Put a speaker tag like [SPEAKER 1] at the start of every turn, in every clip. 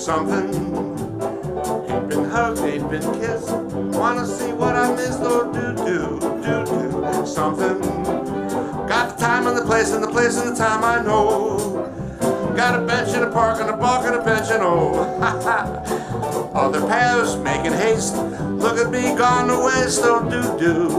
[SPEAKER 1] something. Ain't been hugged, ain't been kissed. Wanna see what I missed? Oh, do something. Got the time and the place and the time I know. Got a bench in a park and a balk and a bench and oh. Other paths making haste. Look at me gone to waste. Oh, do.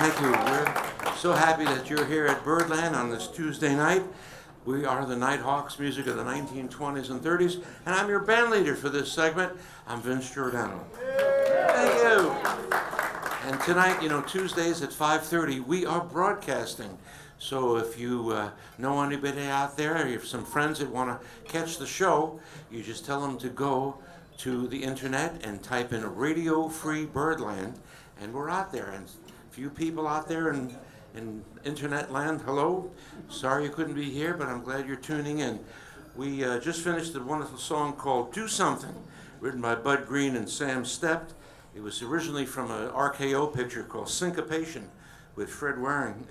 [SPEAKER 1] Thank you. We're so happy that you're here at Birdland on this Tuesday night. We are the Nighthawks, music of the 1920s and 30s, and I'm your band leader for this segment. I'm Vince Giordano. Thank you. And tonight, Tuesdays at 5:30, we are broadcasting. So if you know anybody out there, or you have some friends that want to catch the show, you just tell them to go to the internet and type in Radio Free Birdland, and we're out there. And a few people out there in internet land, hello. Sorry you couldn't be here, but I'm glad you're tuning in. We just finished a wonderful song called Do Something, written by Bud Green and Sam Stept. It was originally from an RKO picture called Syncopation with Fred Waring,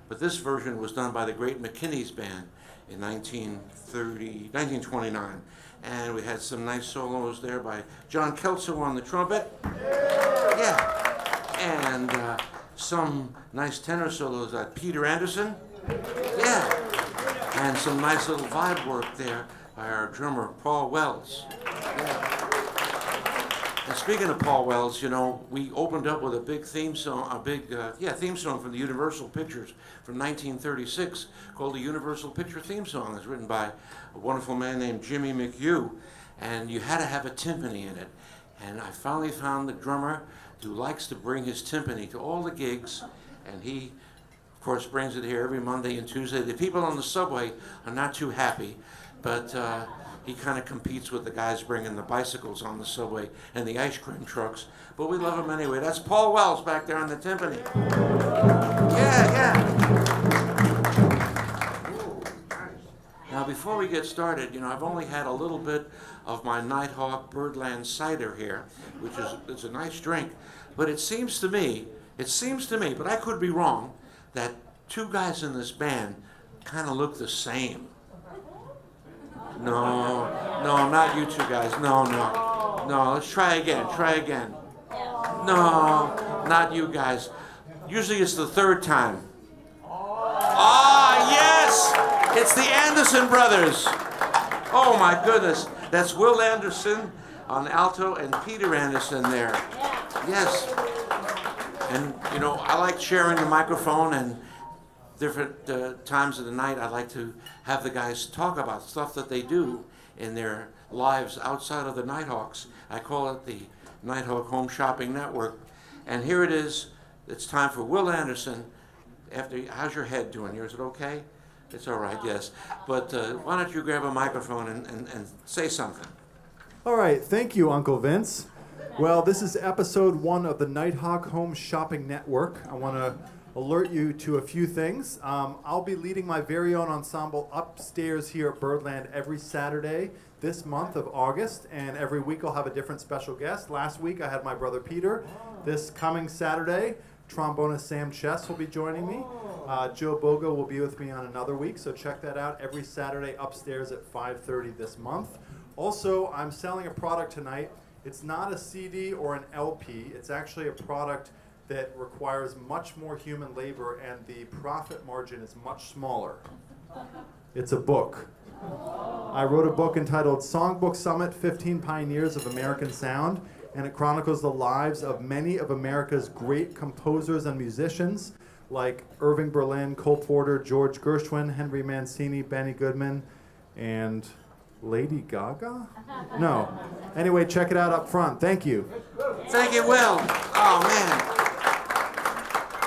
[SPEAKER 1] but this version was done by the great McKinney's Band in 1929. And we had some nice solos there by John Kelso on the trumpet. Yeah. And some nice tenor solos by Peter Anderson. Yeah. And some nice little vibe work there by our drummer, Paul Wells. Yeah. And speaking of Paul Wells, we opened up with a big theme song, theme song from the Universal Pictures from 1936 called the Universal Picture Theme Song. It's written by a wonderful man named Jimmy McHugh, and you had to have a timpani in it. And I finally found the drummer who likes to bring his timpani to all the gigs, and he, of course, brings it here every Monday and Tuesday. The people on the subway are not too happy, but he kind of competes with the guys bringing the bicycles on the subway and the ice cream trucks. But we love him anyway. That's Paul Wells back there on the timpani. Yeah. Ooh, nice. Now, before we get started, I've only had a little bit of my Nighthawk Birdland cider here, which is a nice drink. But it seems to me, but I could be wrong, that two guys in this band kind of look the same. No, not you two guys. No. Let's try again. No, not you guys. Usually it's the third time. Yes! It's the Anderson brothers. Oh my goodness. That's Will Anderson on alto and Peter Anderson there. Yes. And, I like sharing the microphone, and different times of the night, I like to have the guys talk about stuff that they do in their lives outside of the Nighthawks. I call it the Nighthawk Home Shopping Network. And here it is. It's time for Will Anderson. How's your head doing? Is it okay? It's all right, yes. But why don't you grab a microphone and say something?
[SPEAKER 2] All right. Thank you, Uncle Vince. Well, this is episode 1 of the Nighthawk Home Shopping Network. I want to alert you to a few things. I'll be leading my very own ensemble upstairs here at Birdland every Saturday this month of August, and every week I'll have a different special guest. Last week I had my brother Peter. This coming Saturday, trombonist Sam Chess will be joining me. Joe Bogo will be with me on another week, so check that out every Saturday upstairs at 5:30 this month. Also, I'm selling a product tonight. It's not a CD or an LP. It's actually a product that requires much more human labor, and the profit margin is much smaller. It's a book. I wrote a book entitled Songbook Summit, 15 Pioneers of American Sound, and it chronicles the lives of many of America's great composers and musicians, like Irving Berlin, Cole Porter, George Gershwin, Henry Mancini, Benny Goodman, and Lady Gaga? No. Anyway, check it out up front. Thank you.
[SPEAKER 1] Thank you, Will. Oh, man.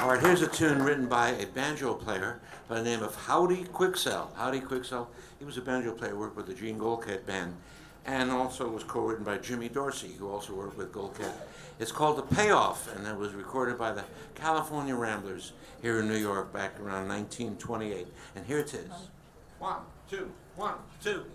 [SPEAKER 1] All right, here's a tune written by a banjo player by the name of Howdy Quicksell. Howdy Quicksell, he was a banjo player, worked with the Gene Goldcat Band, and also was co-written by Jimmy Dorsey, who also worked with Goldcat. It's called The Payoff, and it was recorded by the California Ramblers here in New York back around 1928. And here it is. 1, 2, 1, 2.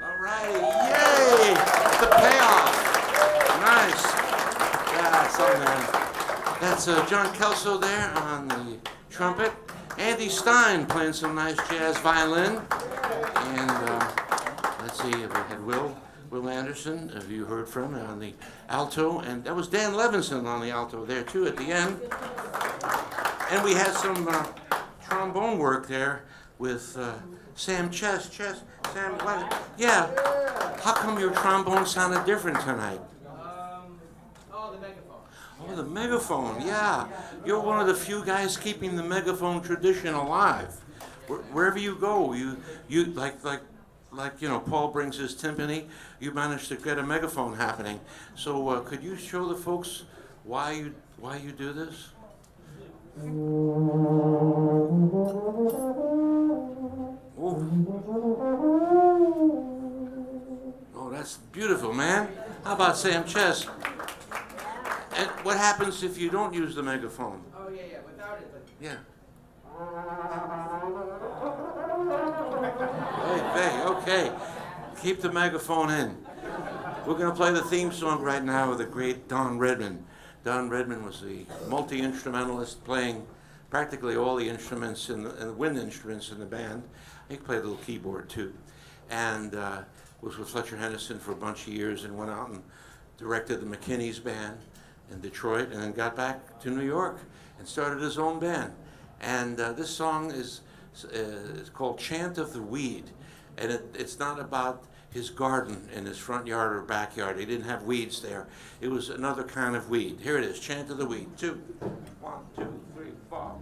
[SPEAKER 1] All right, yay! The payoff. Nice. Yeah, something there. That's John Kelso there on the trumpet. Andy Stein playing some nice jazz violin. And let's see, we had Will Anderson, have you heard from, on the alto. And that was Dan Levinson on the alto there too at the end. And we had some trombone work there with Sam Chess. Sam, what? Yeah. How come your trombone sounded different tonight?
[SPEAKER 3] The megaphone.
[SPEAKER 1] Oh, the megaphone, yeah. You're one of the few guys keeping the megaphone tradition alive. Wherever you go, you like Paul brings his timpani, you managed to get a megaphone happening. So could you show the folks why you do this? Oh, that's beautiful, man. How about Sam Chess? And what happens if you don't use the megaphone?
[SPEAKER 3] Oh, yeah, without it. But
[SPEAKER 1] Yeah. Hey, okay. Keep the megaphone in. We're going to play the theme song right now with the great Don Redman. Don Redman was the multi-instrumentalist playing practically all the instruments and the wind instruments in the band. He played a little keyboard too. And was with Fletcher Henderson for a bunch of years and went out and directed the McKinney's band in Detroit and then got back to New York and started his own band. And this song is called Chant of the Weed. And it's not about his garden in his front yard or backyard. He didn't have weeds there. It was another kind of weed. Here it is, Chant of the Weed. 2, 1, 2, 3, 4.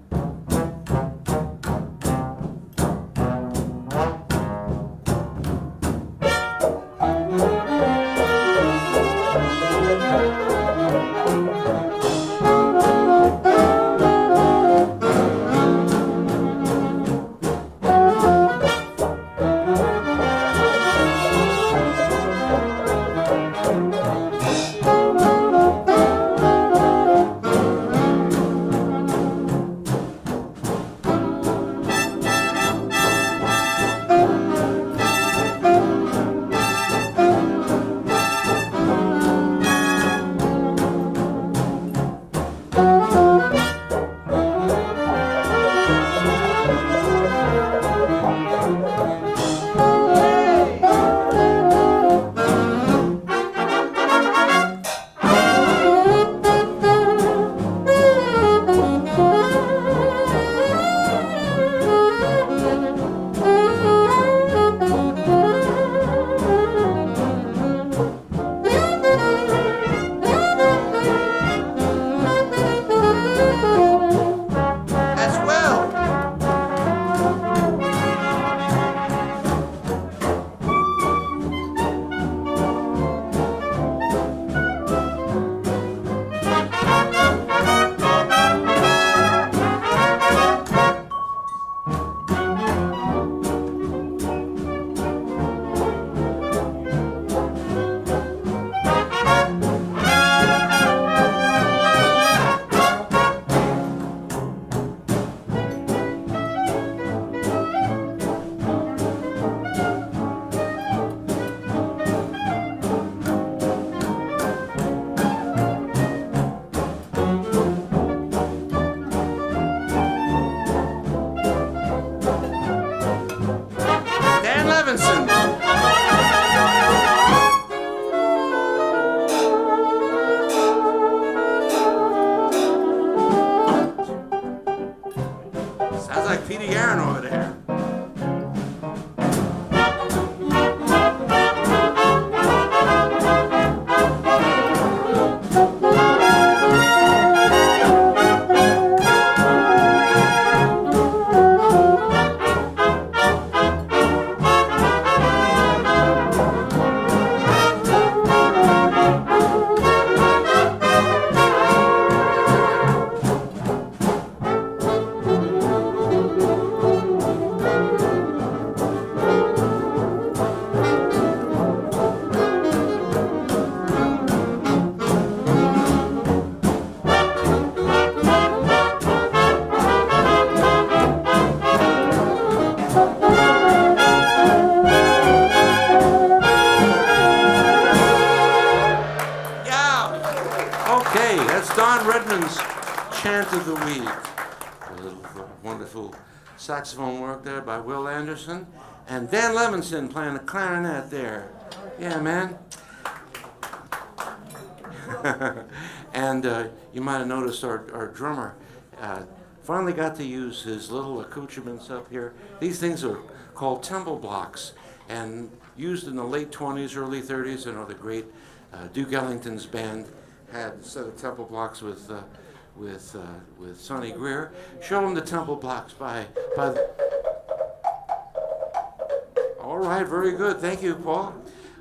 [SPEAKER 1] Levinson. Sounds like Peter Yaron over there. Okay, that's Don Redman's Chant of the Week. A little wonderful saxophone work there by Will Anderson. And Dan Levinson playing the clarinet there. Yeah, man. And you might have noticed our drummer finally got to use his little accoutrements up here. These things are called temple blocks and used in the late 20s, early 30s. You know, the great Duke Ellington's band had a set of temple blocks with Sonny Greer. Show him the temple blocks by All right, very good. Thank you, Paul.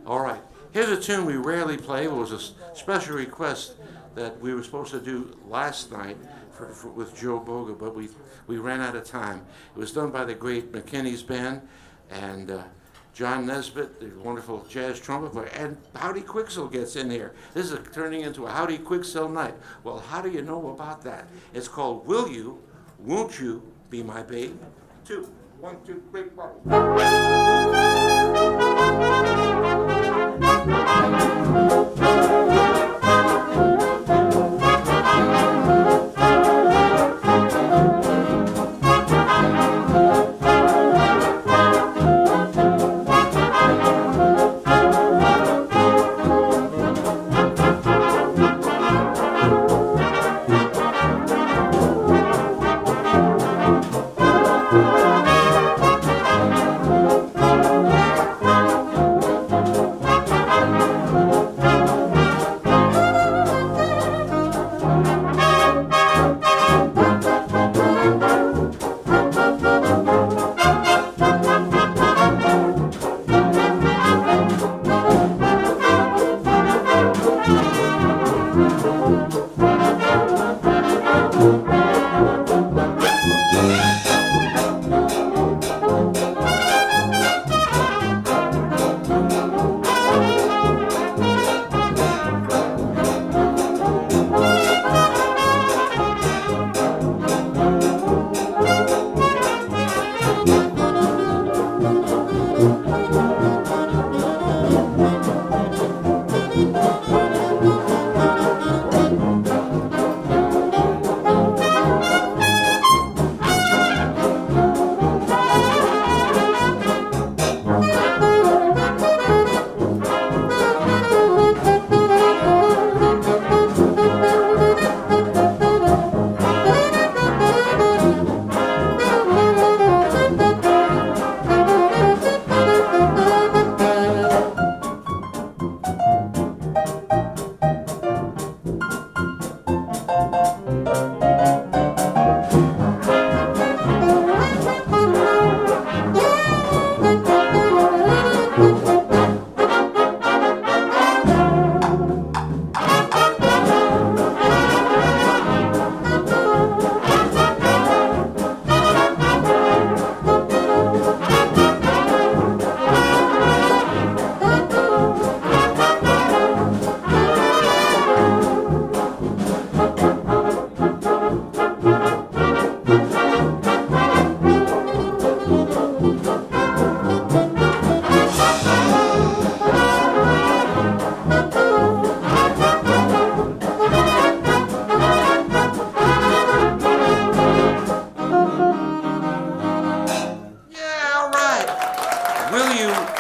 [SPEAKER 1] All right, here's a tune we rarely play. It was a special request that we were supposed to do last night with Joe Boga, but we ran out of time. It was done by the great McKinney's band and John Nesbitt, the wonderful jazz trumpet player, and Howdy Quicksell gets in here. This is turning into a Howdy Quicksell night. Well, how do you know about that? It's called Will You, Won't You Be My Babe? 2, 1, 2, 3, 4.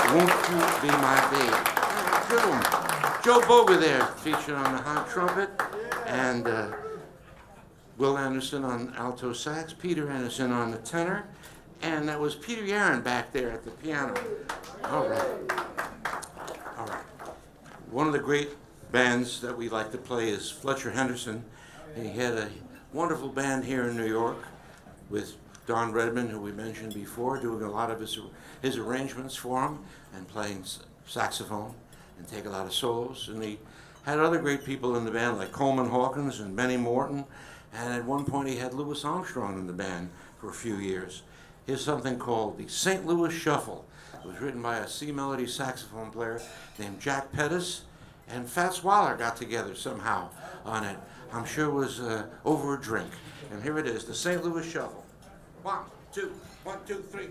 [SPEAKER 1] Won't You Be My Babe. Good one. Joe Boger there, featured on the high trumpet, and Will Anderson on alto sax, Peter Anderson on the tenor, and that was Peter Yaron back there at the piano. All right. All right. One of the great bands that we like to play is Fletcher Henderson. He had a wonderful band here in New York with Don Redman, who we mentioned before, doing a lot of his arrangements for him and playing saxophone and take a lot of solos. And he had other great people in the band like Coleman Hawkins and Benny Morton. And at one point he had Louis Armstrong in the band for a few years. Here's something called the St. Louis Shuffle. It was written by a C melody saxophone player named Jack Pettis, and Fats Waller got together somehow on it. I'm sure it was over a drink. And here it is, the St. Louis Shuffle. 1, 2, 1, 2, 3.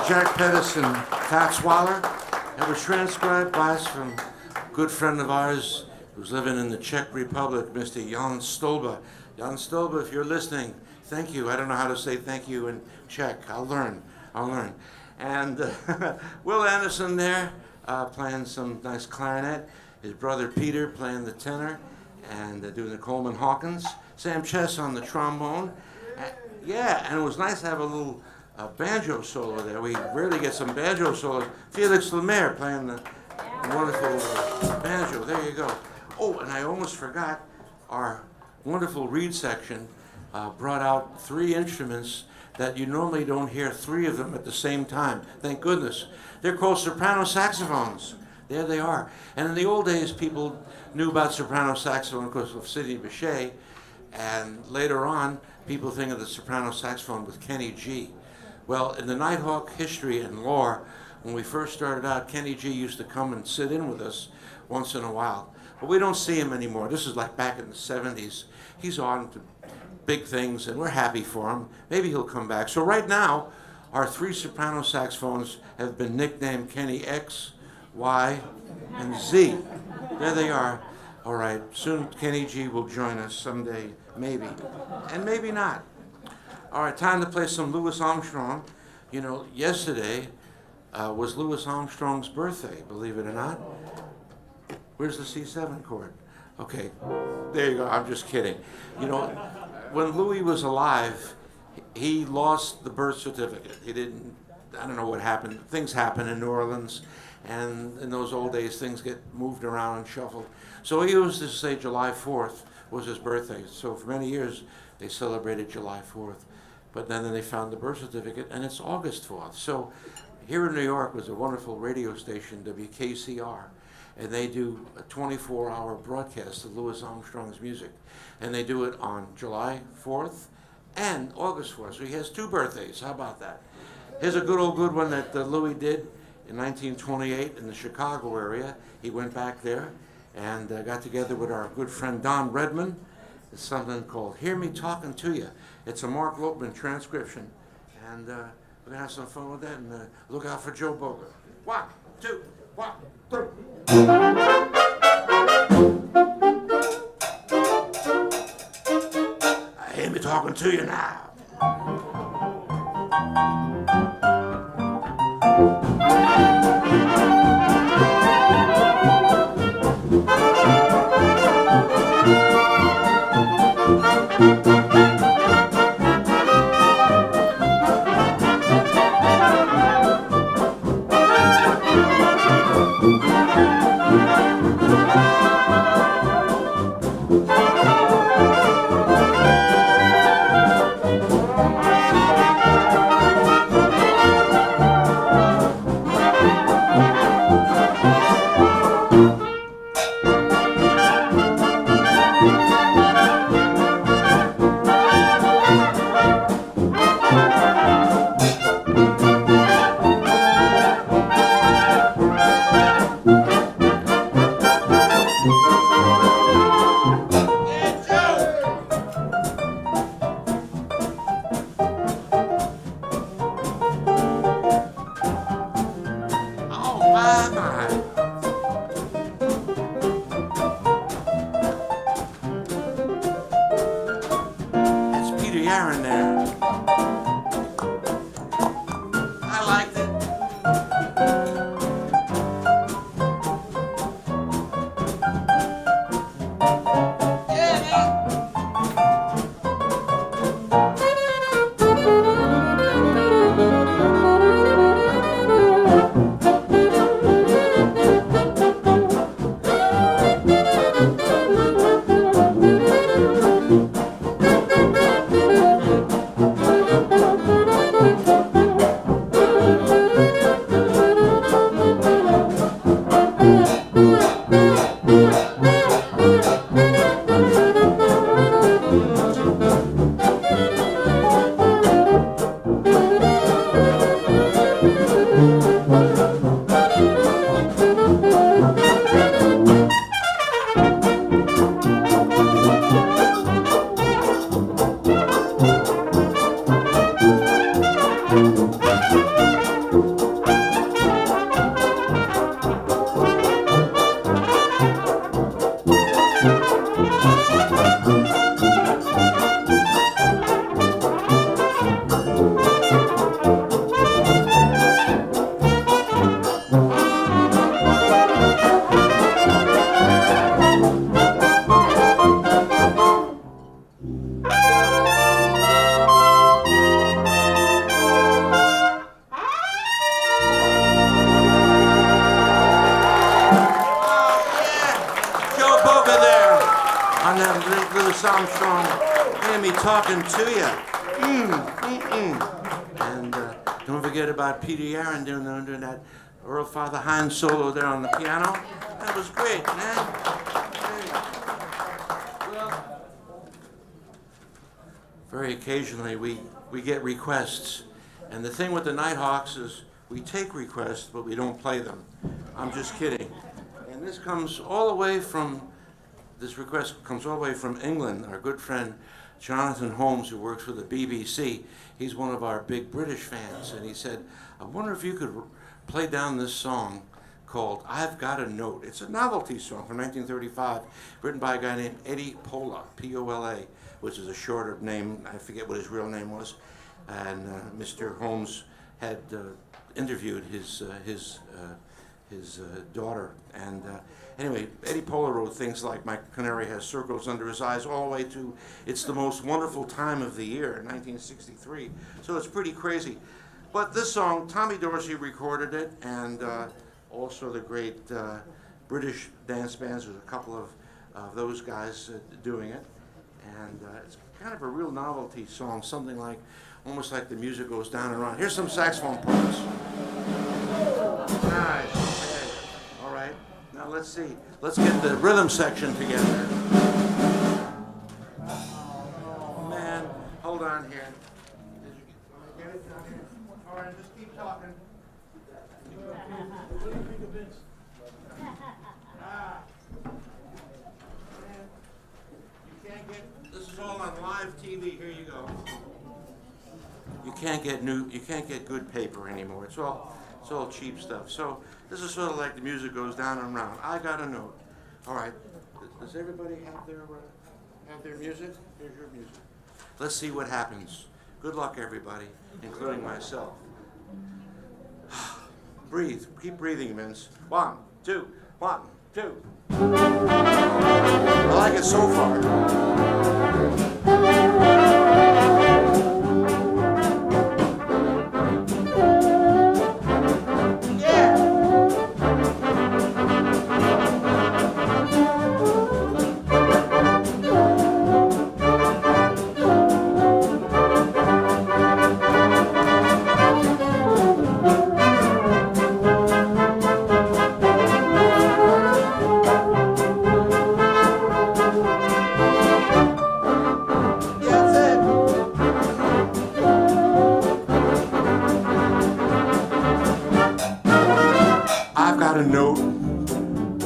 [SPEAKER 1] Jack Pettis and Fats Waller. It was transcribed by us from a good friend of ours who's living in the Czech Republic, Mr. Jan Stolba. Jan Stolba, if you're listening, thank you. I don't know how to say thank you in Czech. I'll learn. And Will Anderson there playing some nice clarinet. His brother Peter playing the tenor and doing the Coleman Hawkins. Sam Chess on the trombone. Yeah, and it was nice to have a little banjo solo there. We rarely get some banjo solos. Felix Lemaire playing the wonderful banjo. There you go. Oh, and I almost forgot, our wonderful reed section brought out 3 instruments that you normally don't hear 3 of them at the same time. Thank goodness. They're called soprano saxophones. There they are. And in the old days, people knew about soprano saxophone because of Sidney Bechet. And later on, people think of the soprano saxophone with Kenny G. Well, in the Nighthawk history and lore, when we first started out, Kenny G used to come and sit in with us once in a while. But we don't see him anymore. This is like back in the 70s. He's on to big things, and we're happy for him. Maybe he'll come back. So right now, our 3 soprano saxophones have been nicknamed Kenny X, Y, and Z. There they are. All right, soon Kenny G will join us someday, maybe, and maybe not. All right, time to play some Louis Armstrong. You know, yesterday was Louis Armstrong's birthday, believe it or not. Where's the C7 chord? Okay, there you go, I'm just kidding. You know, when Louis was alive, he lost the birth certificate. He didn't, I don't know what happened. Things happen in New Orleans, and in those old days, things get moved around and shuffled. So he used to say July 4th was his birthday. So for many years, they celebrated July 4th. But then they found the birth certificate, and it's August 4th. So here in New York was a wonderful radio station, WKCR, and they do a 24-hour broadcast of Louis Armstrong's music. And they do it on July 4th and August 4th. So he has two birthdays. How about that? Here's a good one that Louis did in 1928 in the Chicago area. He went back there and got together with our good friend Don Redman. It's something called Hear Me Talking to You. It's a Mark Lopman transcription. And we're going to have some fun with that, and look out for Joe Boger. 1, 2, 1, 3. Hear me talking to you now. Armstrong, hear me talking to you. And don't forget about Peter Aaron doing that Earl Father Hines solo there on the piano. That was great, man. Very occasionally we get requests. And the thing with the Nighthawks is we take requests, but we don't play them. I'm just kidding. And this request comes all the way from England. Our good friend Jonathan Holmes, who works for the BBC, he's one of our big British fans, and he said, I wonder if you could play down this song called I've Got a Note. It's a novelty song from 1935, written by a guy named Eddie Pola, P-O-L-A, which is a shorter name. I forget what his real name was. And Mr. Holmes had interviewed his daughter. And anyway, Eddie Pola wrote things like My Canary Has Circles Under His Eyes, all the way to It's the Most Wonderful Time of the Year in 1963. So it's pretty crazy. But this song, Tommy Dorsey recorded it, and also the great British dance bands. There's a couple of those guys doing it. And it's kind of a real novelty song, something like, almost like the music goes down and around. Here's some saxophone parts. Nice, okay. All right, now let's see. Let's get the rhythm section together. Oh, man, hold on here. Did you get it down here? All right, just keep talking. What do you think of Vince? You can't get, this is all on live TV, here you go. You can't get good paper anymore. It's all cheap stuff. So this is sort of like the music goes down and around. I got a note. All right. Does everybody have their music? Here's your music. Let's see what happens. Good luck, everybody, including myself. Breathe. Keep breathing, Vince. 1, 2, 1, 2. I like it so far.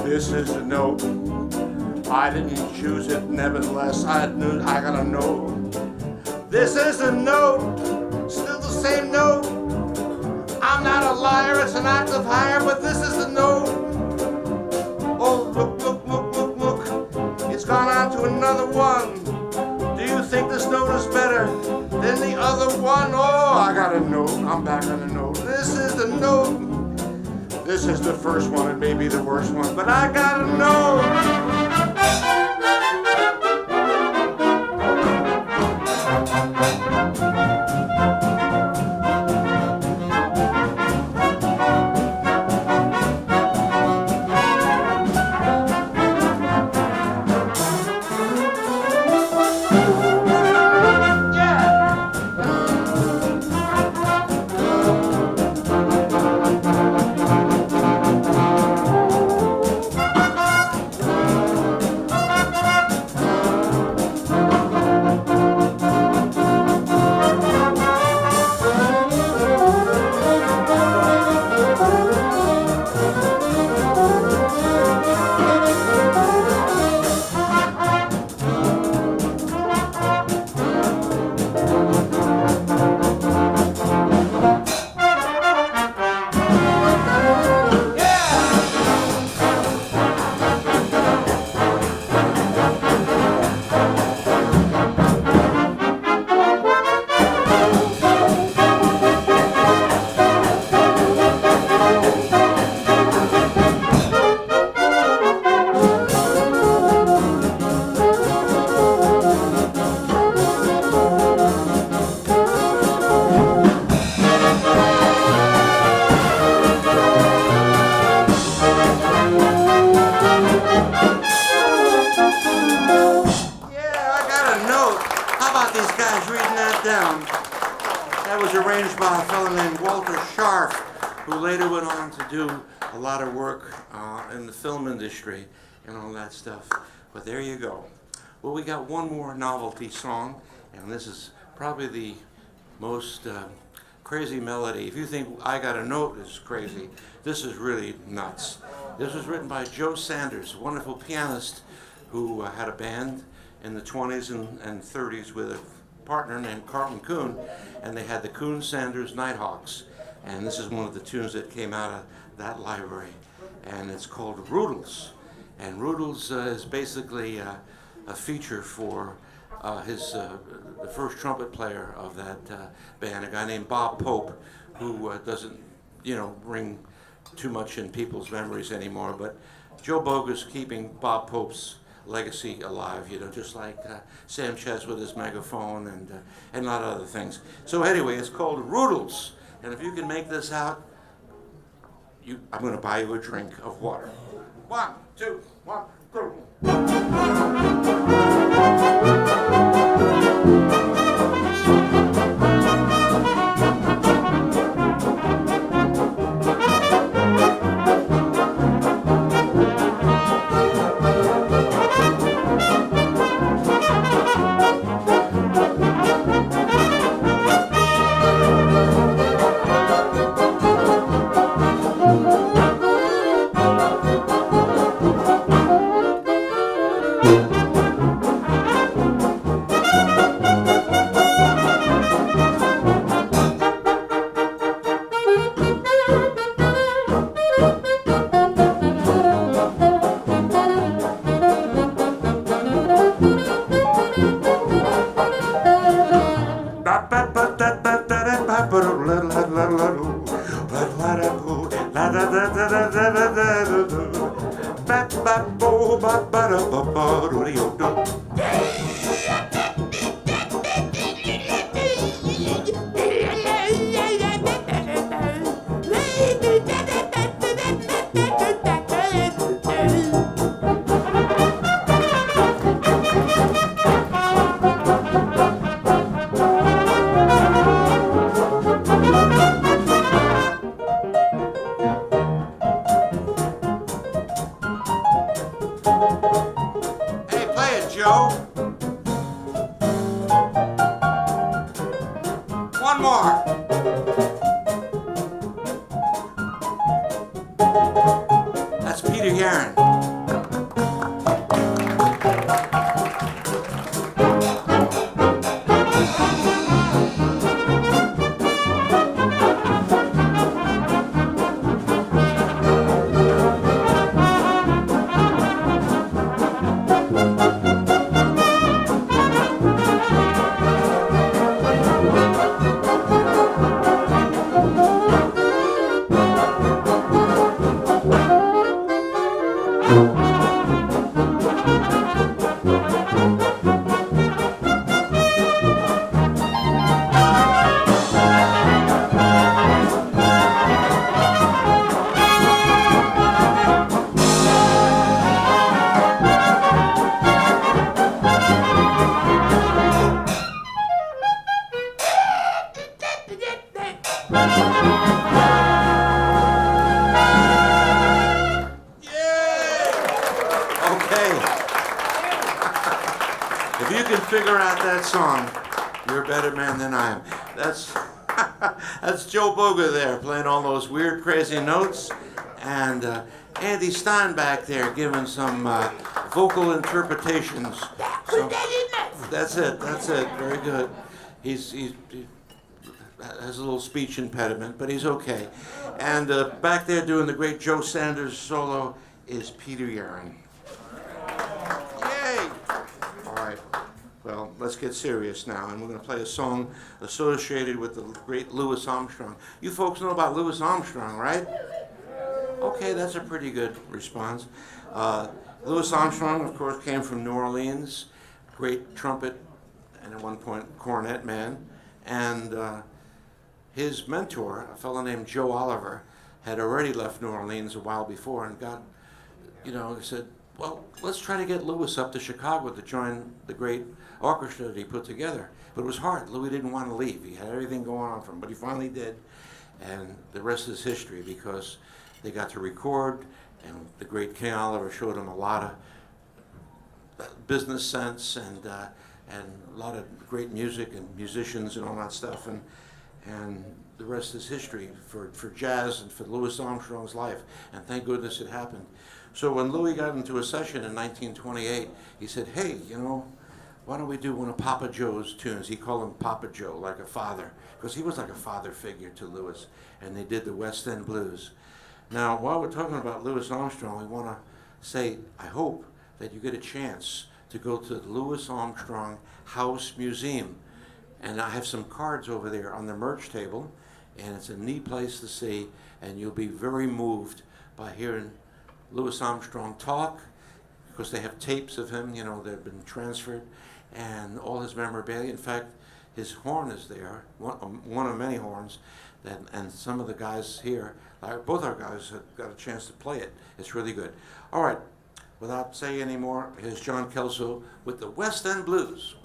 [SPEAKER 1] This is a note. I didn't choose it, nevertheless, I got a note. This is a note, still the same note. I'm not a liar, it's an act of hire, but this is the note. Oh, look, look, look, look, look. It's gone on to another one. Do you think this note is better than the other one? Oh, I got a note, I'm back on a note. This is the note. This is the first one, it may be the worst one, but I gotta know. That was arranged by a fellow named Walter Scharf, who later went on to do a lot of work in the film industry and all that stuff. But there you go. Well, we got one more novelty song, and this is probably the most crazy melody. If you think I Got a Note is crazy, this is really nuts. This was written by Joe Sanders, a wonderful pianist who had a band in the 20s and 30s with a partner named Carlton Coon, and they had the Coon Sanders Nighthawks. And this is one of the tunes that came out of that library. and it's called Roodles. And Roodles is basically a feature for the first trumpet player of that band, a guy named Bob Pope, who doesn't, ring too much in people's memories anymore. But Joe Boga's keeping Bob Pope's legacy alive, just like Sam Ches with his megaphone and a lot of other things. So anyway, it's called Roodles, and if you can make this out, I'm going to buy you a drink of water. 1, 2, 1, go. One more. That's Peter Yaron. If you can figure out that song, you're a better man than I am. That's Joe Boga there playing all those weird, crazy notes, and Andy Stein back there giving some vocal interpretations. So, that's it. Very good. He has a little speech impediment, but he's okay. And back there doing the great Joe Sanders solo is Peter Yaron. Yay! All right. Well, let's get serious now, and we're going to play a song associated with the great Louis Armstrong. You folks know about Louis Armstrong, right? Okay, that's a pretty good response. Louis Armstrong, of course, came from New Orleans, great trumpet and at one point cornet man, and his mentor, a fellow named Joe Oliver, had already left New Orleans a while before and got, he said, well, let's try to get Louis up to Chicago to join the great orchestra that he put together. But it was hard. Louis didn't want to leave. He had everything going on for him, but he finally did. And the rest is history, because they got to record, and the great King Oliver showed him a lot of business sense and a lot of great music and musicians and all that stuff. And the rest is history for jazz and for Louis Armstrong's life. And thank goodness it happened. So when Louis got into a session in 1928, he said, hey, why don't we do one of Papa Joe's tunes? He called him Papa Joe, like a father, because he was like a father figure to Louis. And they did the West End Blues. Now, while we're talking about Louis Armstrong, we want to say, I hope that you get a chance to go to the Louis Armstrong House Museum. And I have some cards over there on the merch table, and it's a neat place to see, and you'll be very moved by hearing Louis Armstrong talk, because they have tapes of him, you know, they've been transferred, and all his memorabilia. In fact, his horn is there, one of many horns, and some of the guys here, both our guys have got a chance to play it. It's really good. All right, without saying any more, here's John Kelso with the West End Blues.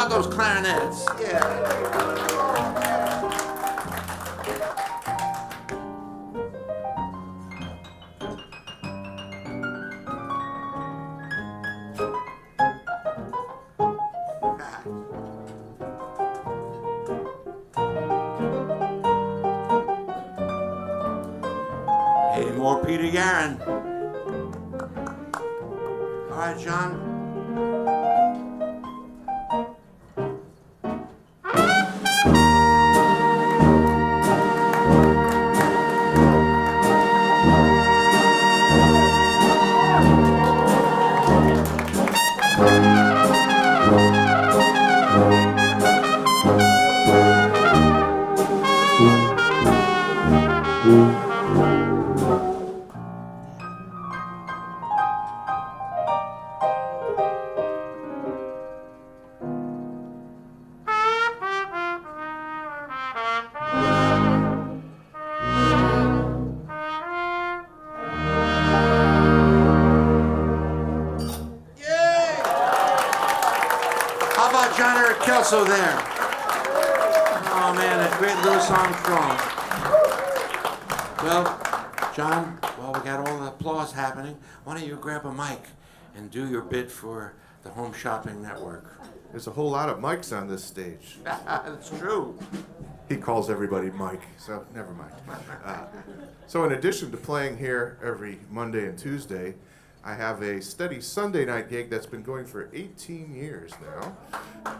[SPEAKER 1] Those clarinets, yeah. Hey, more Peter Yaron. All right, John. Kelso there. Oh man, a great Louis Armstrong. Well, John, while we got all the applause happening, why don't you grab a mic and do your bit for the Home Shopping Network?
[SPEAKER 4] There's a whole lot of mics on this stage.
[SPEAKER 1] That's true.
[SPEAKER 4] He calls everybody Mike, so never mind. So in addition to playing here every Monday and Tuesday, I have a steady Sunday night gig that's been going for 18 years now.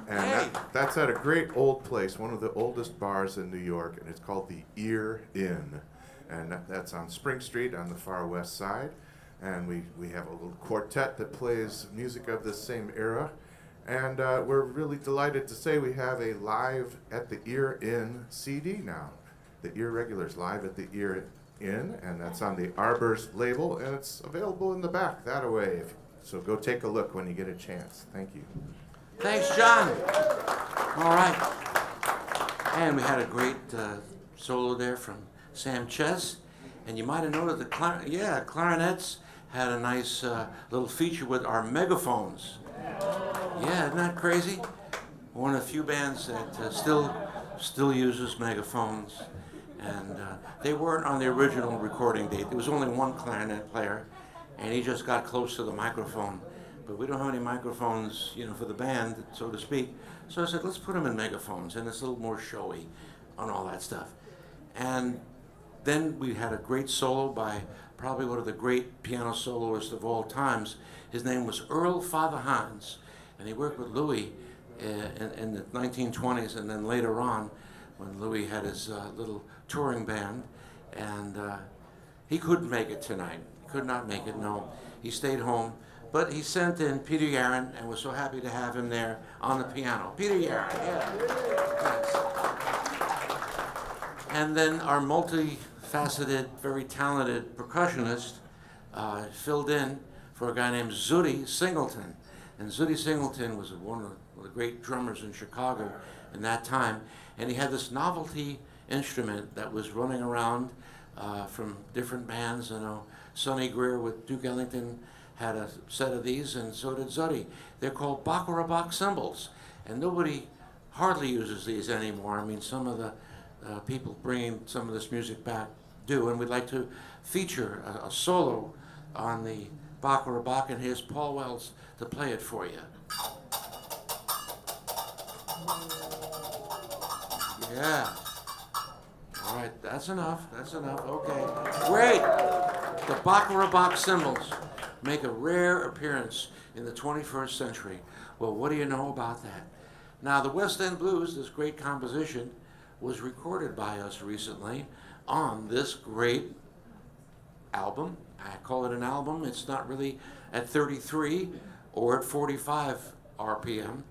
[SPEAKER 4] And that's at a great old place, one of the oldest bars in New York, and it's called the Ear Inn. And that's on Spring Street on the far west side. And we have a little quartet that plays music of this same era. And we're really delighted to say we have a Live at the Ear Inn CD now. The Ear Regulars Live at the Ear Inn, and that's on the Arbors label, and it's available in the back that-a-way. So go take a look when you get a chance. Thank you.
[SPEAKER 1] Thanks, John. All right. And we had a great solo there from Sam Ches. And you might have noted the clarinets had a nice little feature with our megaphones. Yeah, isn't that crazy? One of the few bands that still uses megaphones.
[SPEAKER 5] And they weren't on the original recording date. There was only one clarinet player, and he just got close to the microphone. But we don't have any microphones, for the band, so to speak. So I said, let's put them in megaphones, and it's a little more showy on all that stuff. And then we had a great solo by probably one of the great piano soloists of all times. His name was Earl Father Hines, and he worked with Louis in the 1920s, and then later on, when Louis had his little touring band, and he couldn't make it tonight. He could not make it, no. He stayed home, but he sent in Peter Yaron, and we're so happy to have him there on the piano. Peter Yaron, yeah. Thanks. And then our multifaceted, very talented percussionist filled in for a guy named Zooty Singleton. And Zooty Singleton was one of the great drummers in Chicago in that time. And he had this novelty instrument that was running around from different bands. Sonny Greer with Duke Ellington had a set of these, and so did Zooty. They're called Baccarat cymbals, and nobody hardly uses these anymore. I mean, some of the people bringing some of this music back do, and we'd like to feature a solo on the Baccarat, and here's Paul Wells to play it for you. Yeah. All right, that's enough. Okay. Great. The Baccarat cymbals make a rare appearance in the 21st century. Well, what do you know about that? Now, the West End Blues, this great composition, was recorded by us recently on this great album. I call it an album. It's not really at 33 or at 45 RPM,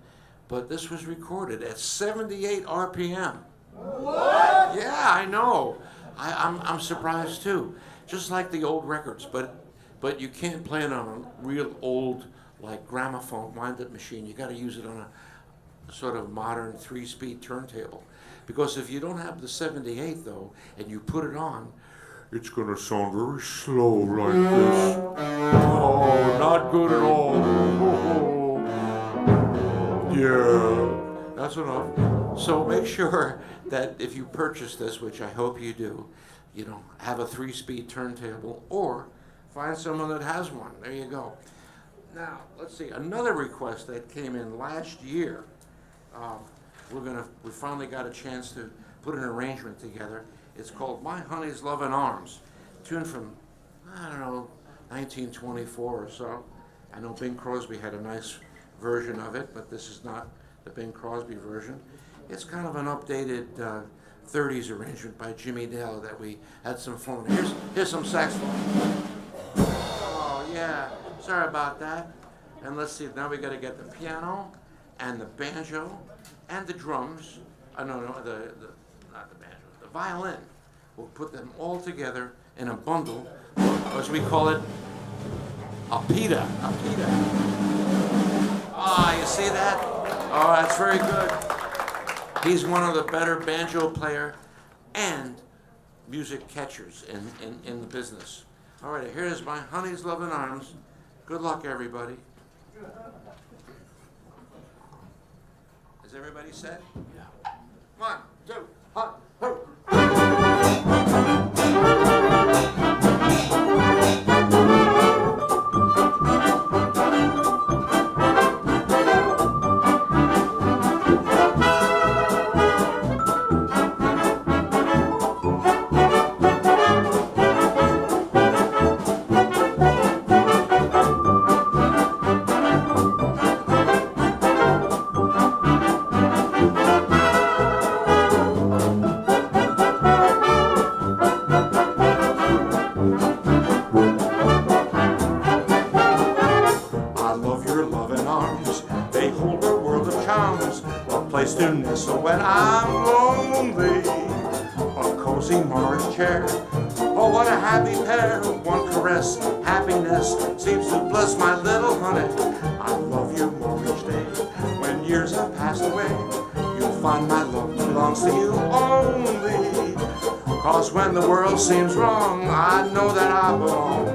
[SPEAKER 5] but this was recorded at 78 RPM. What? Yeah, I know. I'm surprised too. Just like the old records, but you can't play it on a real old, like, gramophone wind-up machine. You got to use it on a sort of modern 3-speed turntable. Because if you don't have the 78 though, and you put it on, it's gonna sound very slow like this. Oh, not good at all. Oh. Yeah, that's enough. So make sure that if you purchase this, which I hope you do, have a 3-speed turntable, or find someone that has one. There you go. Now, let's see, another request that came in last year. We finally got a chance to put an arrangement together. It's called My Honey's Love in Arms, tune from, 1924 or so. I know Bing Crosby had a nice version of it, but this is not the Bing Crosby version. It's kind of an updated 30s arrangement by Jimmy Dale that we had some fun with. Here's some saxophone. Oh, yeah, sorry about that. And let's see, now we got to get the piano and the banjo and the drums. Not the banjo, the violin. We'll put them all together in a bundle, or as we call it, a pita. Ah, you see that? Oh, that's very good. He's one of the better banjo player and music catchers in the business. All right, here's My Honey's Love in Arms. Good luck, everybody. Is everybody set? Yeah. 1, 2, 1, 2. So when I'm lonely, a cozy Morris chair. Oh, what a happy pair, one caress, happiness seems to bless my little honey. I love you more each day. When years have passed away, you'll find my love belongs to you only. Cause when the world seems wrong, I know that I belong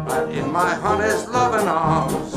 [SPEAKER 5] right in my honey's loving arms.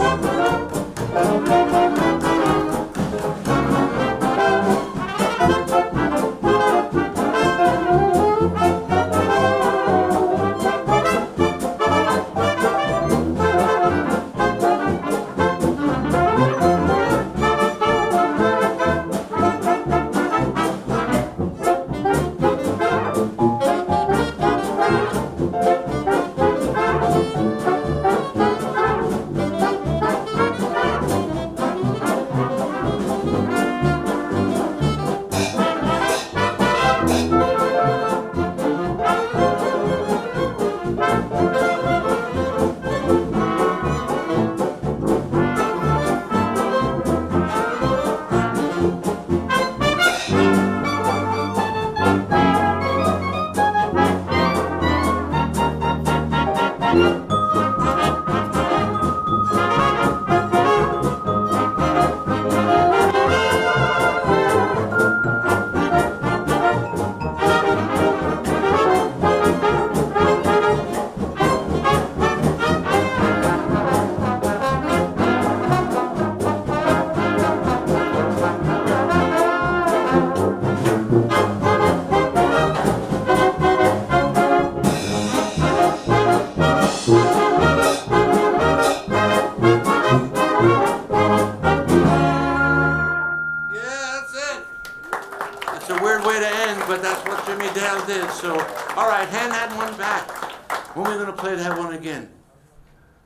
[SPEAKER 5] When are we going to play that one again?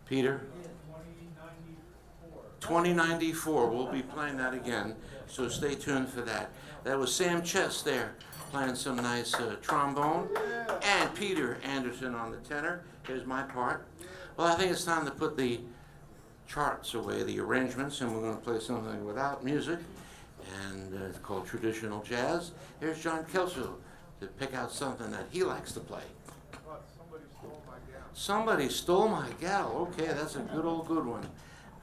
[SPEAKER 5] Peter? 2094. We'll be playing that again, so stay tuned for that. That was Sam Chess there, playing some nice trombone, and Peter Anderson on the tenor. Here's my part. Well, I think it's time to put the charts away, the arrangements, and we're going to play something without music, and it's called traditional jazz. Here's John Kelso to pick out something that he likes to play. Somebody Stole My Gal. Okay, that's a good one.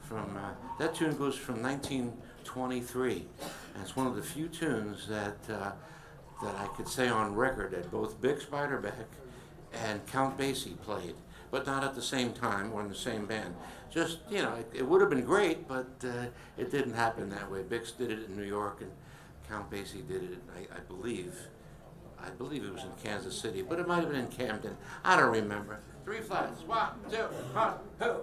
[SPEAKER 5] From that tune goes from 1923, and it's one of the few tunes that I could say on record that both Bix Beiderbecke and Count Basie played, but not at the same time or in the same band. Just, you know, it would have been great, but it didn't happen that way. Bix did it in New York, and Count Basie did it, I believe it was in Kansas City, but it might have been in Camden. I don't remember. 3 flats. 1, 2, 1, 2.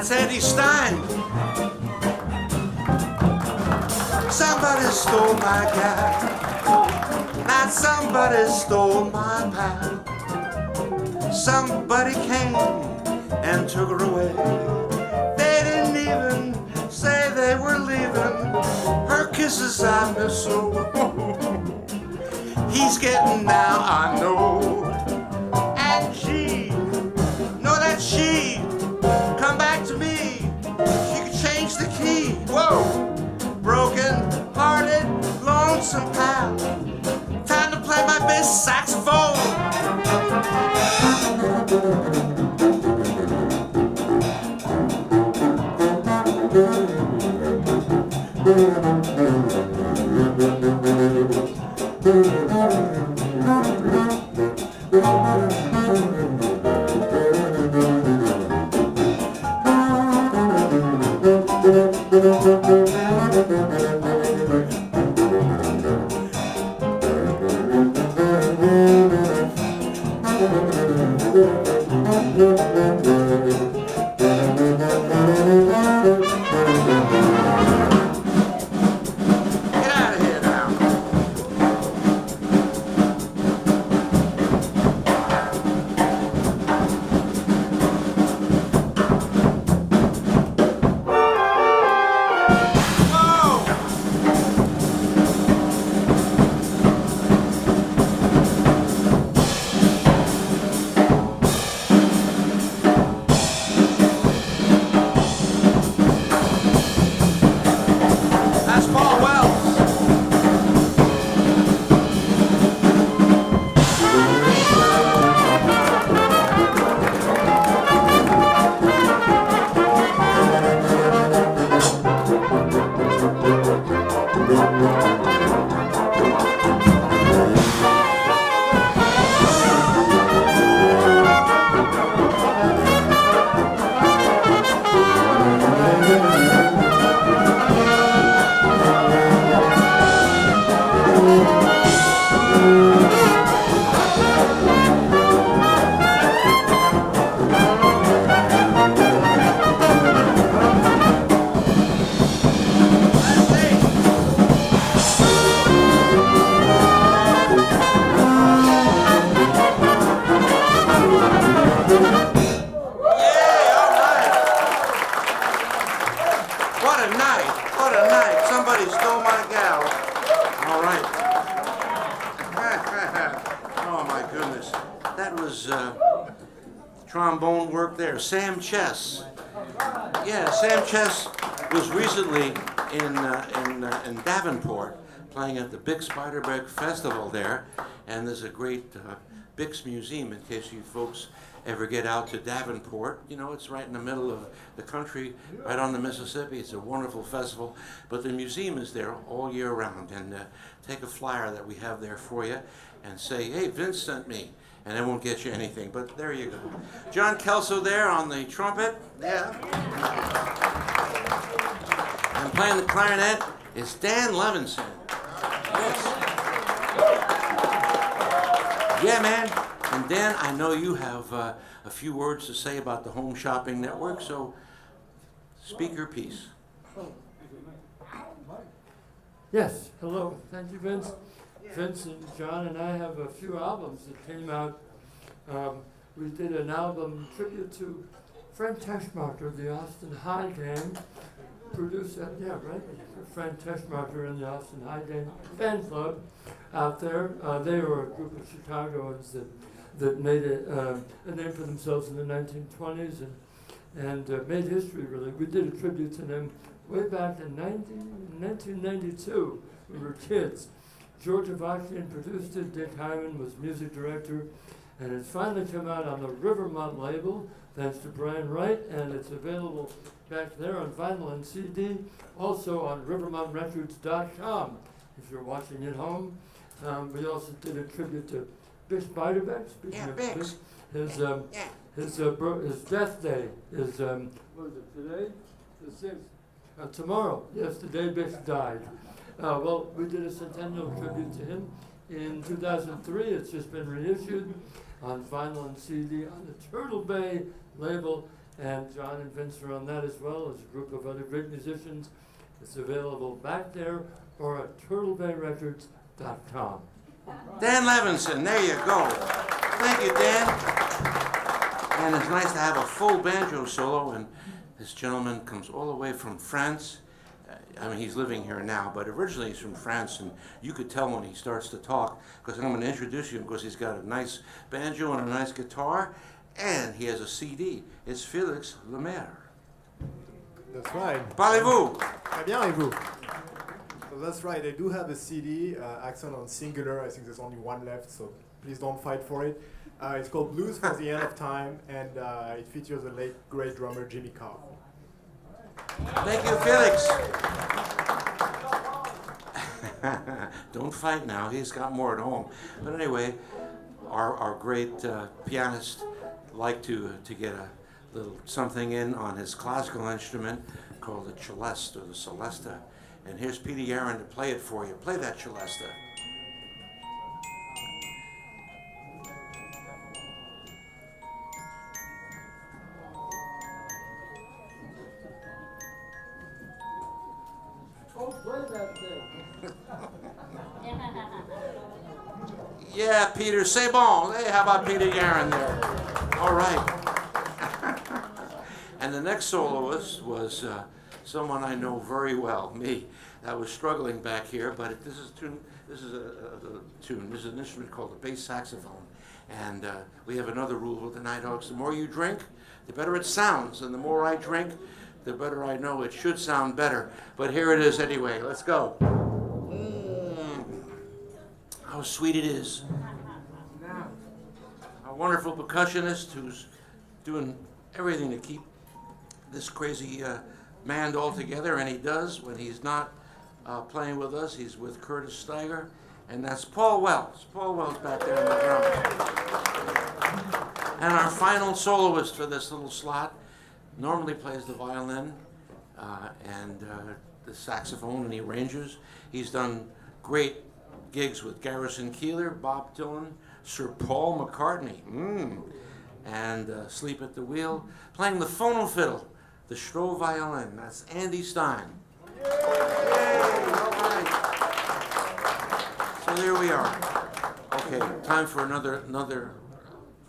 [SPEAKER 5] That's Andy Stein. Somebody stole my gal. Not somebody stole my pal. Somebody came and took her away. They didn't even say they were leaving. Her kisses I miss so. He's getting now, I know. And she, know that she, come back to me. She could change the key. Whoa, broken hearted, lonesome pal. Time to play my bass saxophone. Get out of here now. That's Paul Wells. What a night. What a night. Somebody stole my gal. All right. Oh, my goodness. That was trombone work there. Sam Chess. Yeah, Sam Chess was recently in Davenport playing at the Big Spiderberg Festival there. And there's a great Bix Museum in case you folks ever get out to Davenport. You know, it's right in the middle of the country, right on the Mississippi. It's a wonderful festival, but the museum is there all year round. And take a flyer that we have there for you and say, hey, Vince sent me, and it won't get you anything, but there you go. John Kelso there on the trumpet. Yeah. And playing the clarinet is Dan Levinson. Yes. Yeah, man. And Dan, I know you have a few words to say about the Home Shopping Network, so speak your piece.
[SPEAKER 6] Yes, hello. Thank you, Vince. Vince and John and I have a few albums that came out. We did an album tribute to Fred Teschmacher, the Austin High Gang. Produced that, yeah, right? Fred Teschmacher and the Austin High Gang fan club out there. They were a group of Chicagoans that made a name for themselves in the 1920s and made history, really. We did a tribute to them way back in 1992. We were kids. George Avakian produced it. Dick Hyman was music director. And it's finally come out on the Rivermont label, thanks to Brian Wright, and it's available back there on vinyl and CD, also on rivermontrecords.com, if you're watching at home. We also did a tribute to Bix Beiderbecke.
[SPEAKER 5] Yeah, Bix.
[SPEAKER 6] His death day is, what is it, today? The 6th? Tomorrow, yes, the day Bix died. Well, we did a centennial tribute to him in 2003. It's just been reissued on vinyl and CD on the Turtle Bay label, and John and Vince are on that as well as a group of other great musicians. It's available back there or at turtlebayrecords.com.
[SPEAKER 5] Dan Levinson, there you go. Thank you, Dan. And it's nice to have a full banjo solo, and this gentleman comes all the way from France. I mean, he's living here now, but originally he's from France, and you could tell when he starts to talk, because I'm going to introduce you because he's got a nice banjo and a nice guitar, and he has a CD. It's Félix Lemaire.
[SPEAKER 2] That's right.
[SPEAKER 5] Parlez-vous?
[SPEAKER 2] Très bien, et vous? So that's right. I do have a CD, accent on singular. I think there's only one left, so please don't fight for it. It's called Blues for the End of Time, and it features the late great drummer Jimmy Cobb.
[SPEAKER 5] Thank you, Felix. Don't fight now. He's got more at home. But anyway, our great pianist liked to get a little something in on his classical instrument called the celeste or the celesta. And here's Peter Yaron to play it for you. Play that celesta.
[SPEAKER 6] Oh, play that thing.
[SPEAKER 5] Yeah, Peter, c'est bon. Hey, how about Peter Yaron there? All right. And the next soloist was someone I know very well, me. I was struggling back here, but this is a tune. This is an instrument called the bass saxophone. And we have another rule with the Nighthawks. The more you drink, the better it sounds. And the more I drink, the better I know it should sound better. But here it is anyway. Let's go. How sweet it is. A wonderful percussionist who's doing everything to keep this crazy band all together, and he does when he's not playing with us. He's with Curtis Steiger, and that's Paul Wells. Paul Wells back there on the drums. And our final soloist for this little slot normally plays the violin and the saxophone, and he arranges. He's done great gigs with Garrison Keillor, Bob Dylan, Sir Paul McCartney, and Sleep at the Wheel, playing the phono fiddle, the Stroh violin. That's Andy Stein. Yay! All right. So there we are. Okay, time for another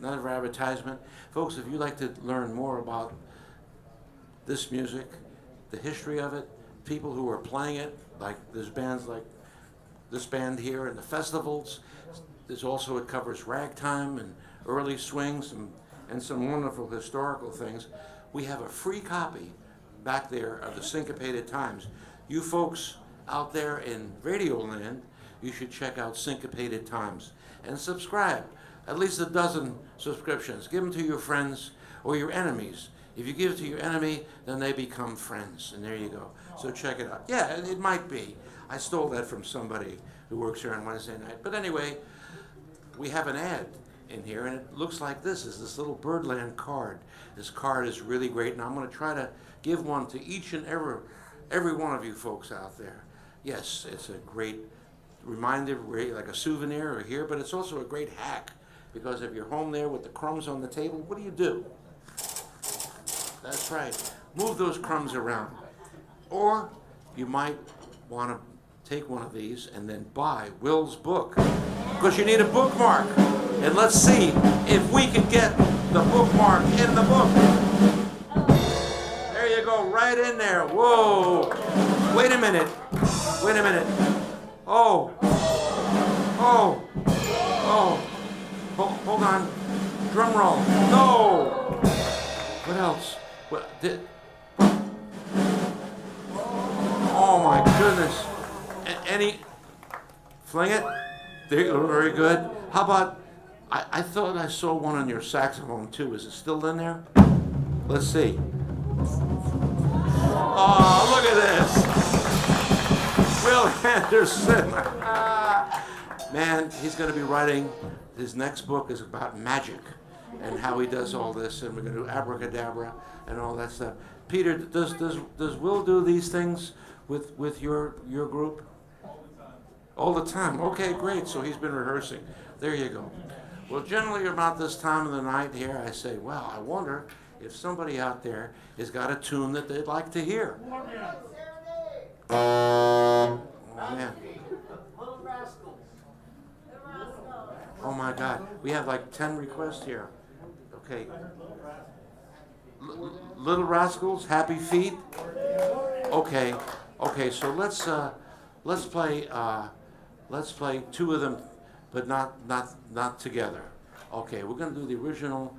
[SPEAKER 5] advertisement. Folks, if you'd like to learn more about this music, the history of it, people who are playing it, like there's bands like this band here and the festivals. There's also, it covers ragtime and early swings and some wonderful historical things. We have a free copy back there of the Syncopated Times. You folks out there in Radio Land, you should check out Syncopated Times and subscribe. At least a dozen subscriptions. Give them to your friends or your enemies. If you give it to your enemy, then they become friends, and there you go. So check it out. Yeah, it might be. I stole that from somebody who works here on Wednesday night. But anyway, we have an ad in here, and it looks like this. Is this little Birdland card. This card is really great, and I'm going to try to give one to each and every one of you folks out there. Yes, it's a great reminder, like a souvenir or here, but it's also a great hack, because if you're home there with the crumbs on the table, what do? That's right. Move those crumbs around. Or you might want to take one of these and then buy Will's book, because you need a bookmark. And let's see if we can get the bookmark in the book. There you go, right in there. Whoa. Wait a minute. Oh. Hold on. Drum roll. No. What else? Oh my goodness. Any? Fling it? There you go, very good. How about, I thought I saw one on your saxophone too. Is it still in there? Let's see. Oh, look at this. Will Anderson. Man, he's going to be writing, his next book is about magic and how he does all this, and we're going to do abracadabra and all that stuff. Peter, does Will do these things with your group? All the time. Okay, great. So he's been rehearsing. There you go. Well, generally about this time of the night here, I say, well, I wonder if somebody out there has got a tune that they'd like to hear. Oh, man. Oh, my God. We have like 10 requests here. Okay. Little Rascals, Happy Feet. Okay. Okay, so let's play two of them, but not together. Okay, we're gonna do the original.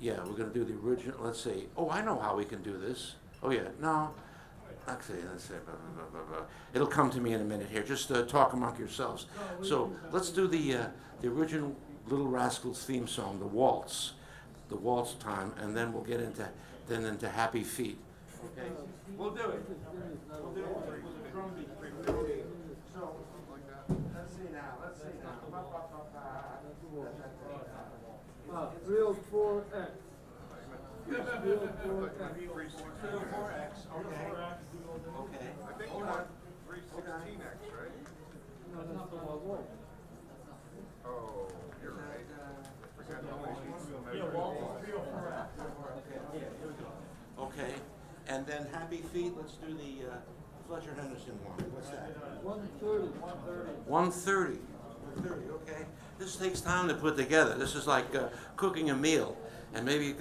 [SPEAKER 5] Yeah, we're gonna do the original. Let's see. Oh, I know how we can do this. Oh yeah, no. Actually, let's say it'll come to me in a minute here. Just talk among yourselves. So let's do the original Little Rascals theme song, the waltz time, and then we'll get into Happy Feet. Okay, we'll do it. We'll do it with the drum beat. So, let's see now.
[SPEAKER 6] 304X.
[SPEAKER 5] 304X. Okay.
[SPEAKER 4] I think you want 316X, right?
[SPEAKER 6] No, that's not the one.
[SPEAKER 4] Oh, you're right. Forgot how many sheets we'll measure.
[SPEAKER 5] Okay, and then Happy Feet, let's do the Fletcher Henderson one. What's that?
[SPEAKER 6] 130.
[SPEAKER 5] 130. 130, okay. This takes time to put together. This is like cooking a meal, and maybe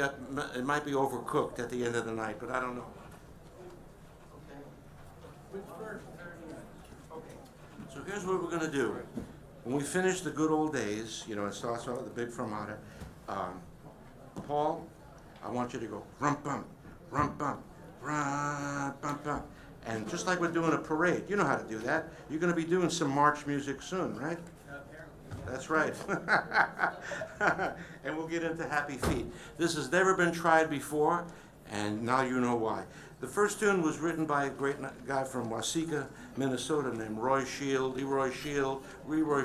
[SPEAKER 5] it might be overcooked at the end of the night, but I don't know. Okay. Which verse? Okay. So here's what we're gonna do. When we finish the good old days, you know, it starts out with the big fermata. Paul, I want you to go rum bum, rum bum, rum bum bum, and just like we're doing a parade, you know how to do that. You're going to be doing some march music soon, right? That's right. And we'll get into Happy Feet. This has never been tried before, and now you know why. The first tune was written by a great guy from Waseca, Minnesota, named Leroy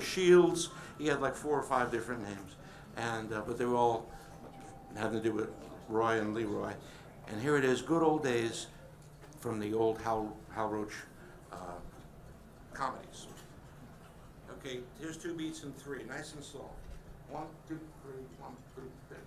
[SPEAKER 5] Shields. He had like 4 or 5 different names, and but they were all having to do with Roy and Leroy. And here it is, Good Old Days, from the old Hal Roach comedies. Okay, here's 2 beats and 3, nice and slow. 1, 2, 3, 1, 2, 3.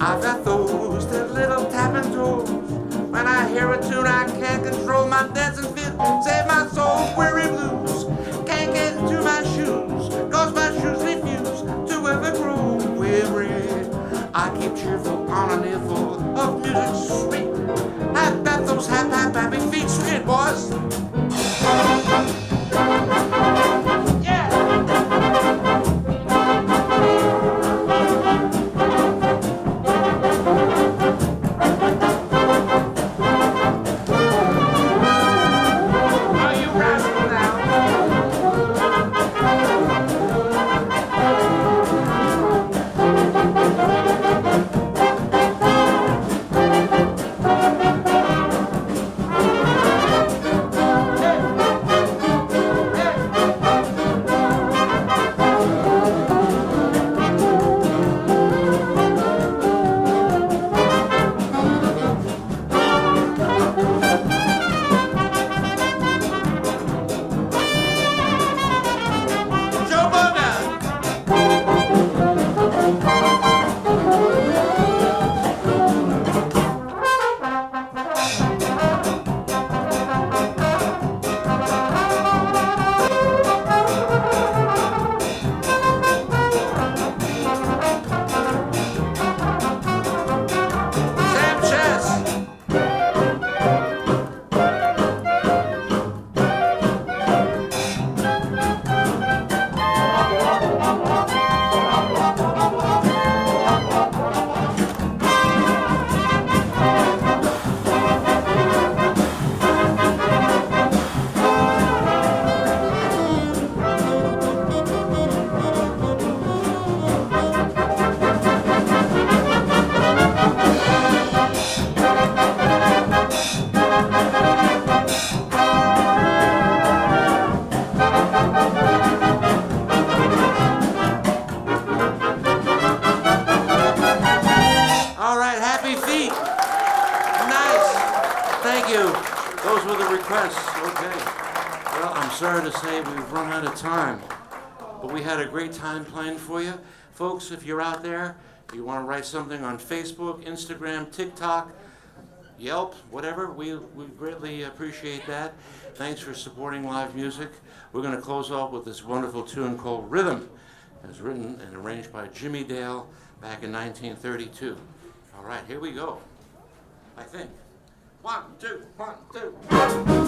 [SPEAKER 5] I've got those that little tapping toes. When I hear a tune, I can't control my dancing feet. Save my soul, weary blues. Can't get into my shoes, cause my shoes refuse to ever grow weary. I keep cheerful on an earful of music sweet. I've got those happy feet, sweet boys. requests, okay. Well, I'm sorry to say we've run out of time, but we had a great time playing for you. Folks, if you're out there, you want to write something on Facebook, Instagram, TikTok, Yelp, whatever, we greatly appreciate that. Thanks for supporting live music. We're going to close off with this wonderful tune called Rhythm. It was written and arranged by Jimmy Dale back in 1932. All right, here we go, I think. 1, 2, 1, 2.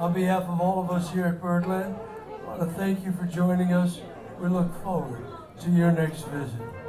[SPEAKER 7] On behalf of all of us here at Birdland, I want to thank you for joining us. We look forward to your next visit.